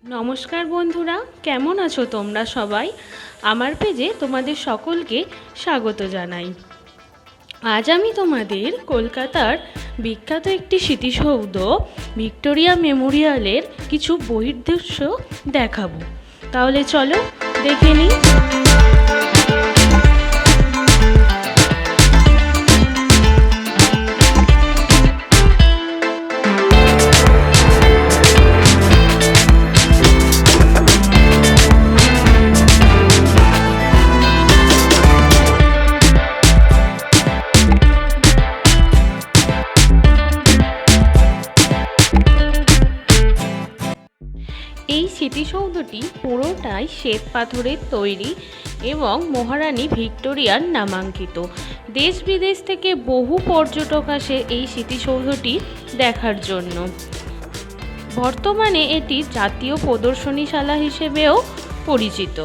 নমস্কার বন্ধুরা, কেমন আছো তোমরা সবাই? আমার পেজে তোমাদের সকলকে স্বাগত জানাই। আজ আমি তোমাদের কলকাতার বিখ্যাত একটি স্মৃতিসৌধ ভিক্টোরিয়া মেমোরিয়ালের কিছু বহির্দৃশ্য দেখাবো। তাহলে চলো দেখে নিই। এই স্মৃতিসৌধটি পুরোটাই শ্বেত পাথরের তৈরি এবং মহারানী ভিক্টোরিয়ার নামাঙ্কিত। দেশ বিদেশ থেকে বহু পর্যটক আসে এই স্মৃতিসৌধটি দেখার জন্য। বর্তমানে এটি জাতীয় প্রদর্শনীশালা হিসেবেও পরিচিত।